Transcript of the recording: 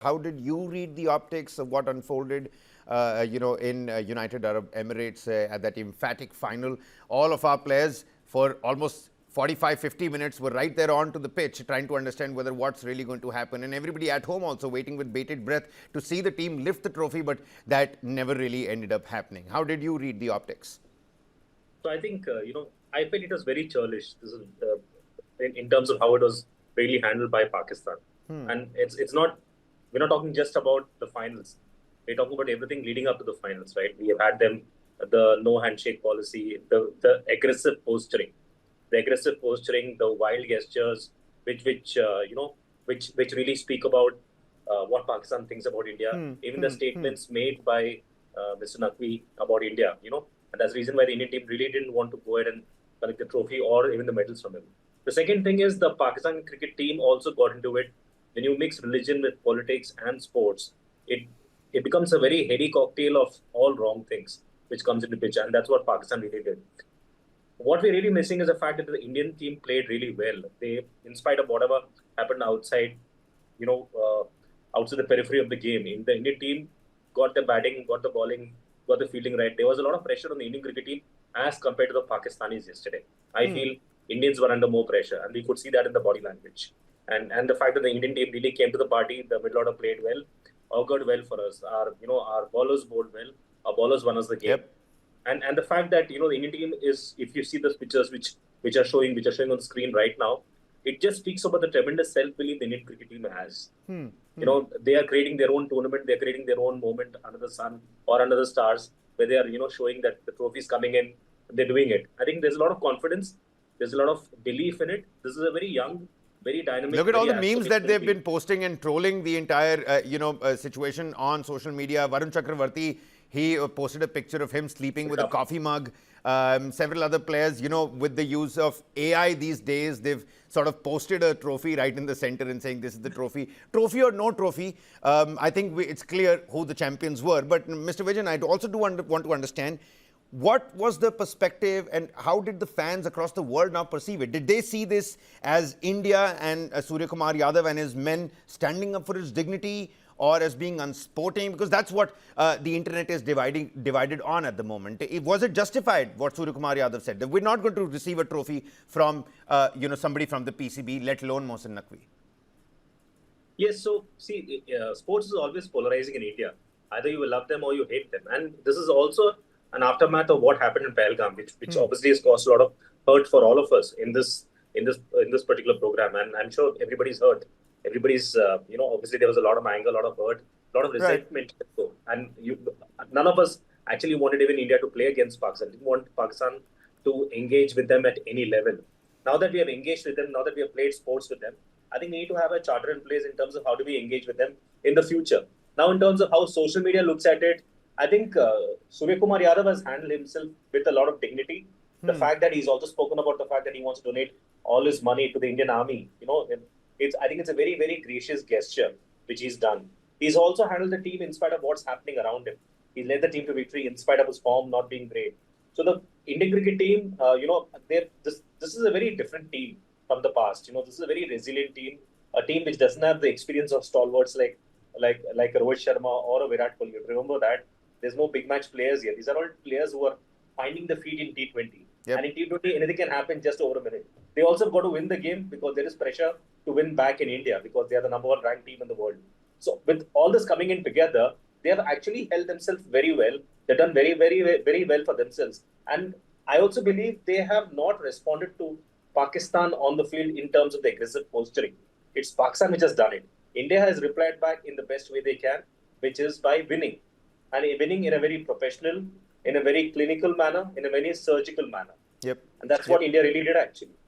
How did you read the optics of what unfolded, in United Arab Emirates at that emphatic final? All of our players for almost 45, 50 minutes were right there onto the pitch trying to understand whether what's really going to happen. And everybody at home also waiting with bated breath to see the team lift the trophy, but that never really ended up happening. How did you read the optics? So I think I felt it was very churlish. This is in terms of how it was really handled by Pakistan, and it's not we're not talking just about the finals. We're talking about everything leading up to the finals, right? We have had them the no handshake policy, the aggressive posturing, the wild gestures, which really speak about what Pakistan thinks about India. Even the statements made by Mr. Naqvi about India, and that's the reason why the Indian team really didn't want to go ahead and collect the trophy or even the medals from him. The second thing is the Pakistan cricket team also got into it. When you mix religion with politics and sports, it it becomes a very heady cocktail of all wrong things which comes into picture, and that's what Pakistan really did. What we're really missing is the fact that the Indian team played really well. They, in spite of whatever happened outside, you know, outside the periphery of the game, in the Indian team got the batting, got the bowling, got the fielding right. There was a lot of pressure on the Indian cricket team as compared to the Pakistanis yesterday. I feel Indians were under more pressure, and we could see that in the body language. And the fact that the Indian team really came to the party, the middle order played well, augured well for us. Our bowlers bowled well. Our bowlers won us the game. Yep. And the fact that the Indian team is, if you see the pictures which are showing on the screen right now, it just speaks about the tremendous self belief the Indian cricket team has. They are creating their own tournament, they are creating their own moment under the sun or under the stars, where they are showing that the trophy is coming in, they're doing it. I think there's a lot of confidence, there's a lot of belief in it. This is a very young, very dynamic, Look at all very the memes that aspirational they've team. been posting and trolling the entire, situation on social media. Varun Chakravarti, he posted a picture of him sleeping with a coffee mug. Several other players, with the use of AI these days, they've sort of posted a trophy right in the center and saying this is the trophy. Trophy or no trophy, I think it's clear who the champions were. But Mr. Vijayan, I also do want to understand what was the perspective and how did the fans across the world now perceive it? Did they see this as India and Surya Kumar Yadav and his men standing up for his dignity, or as being unsporting? Because that's what the internet is divided on at the moment. Was it justified what Surya Kumar Yadav said, that we're not going to receive a trophy from somebody from the PCB, let alone Mohsin Naqvi? Yes, so see, sports is always polarizing in India. Either you will love them or you hate them, and this is also an aftermath of what happened in Pahalgam, which obviously has caused a lot of hurt for all of us in this particular program. And I'm sure everybody's hurt. Everybody's obviously there was a lot of anger, a lot of hurt, a lot of Right. resentment. And none of us actually wanted even India to play against Pakistan. Didn't want Pakistan to engage with them at any level. Now that we have engaged with them, now that we have played sports with them, I think we need to have a charter in place in terms of how do we engage with them in the future. Now, in terms of how social media looks at it, I think Surya Kumar Yadav has handled himself with a lot of dignity. The fact that he's also spoken about the fact that he wants to donate all his money to the Indian Army, I think it's a very, very gracious gesture which he's done. He's also handled the team in spite of what's happening around him. He led the team to victory in spite of his form not being great. So the Indian cricket team, this is a very different team from the past. This is a very resilient team, a team which doesn't have the experience of stalwarts like Rohit Sharma or a Virat Kohli. Remember that there's no big match players here. These are all players who are finding the feet in T20. And Yep. in T20, anything can happen just over a minute. They also got to win the game because there is pressure to win back in India because they are the number one ranked team in the world. So with all this coming in together, they have actually held themselves very well. They've done very, very, very well for themselves. And I also believe they have not responded to Pakistan on the field in terms of the aggressive posturing. It's Pakistan which has done it. India has replied back in the best way they can, which is by winning. And winning in a very professional, in a very clinical manner, in a very surgical manner. Yep. And that's what Yep. India really did actually.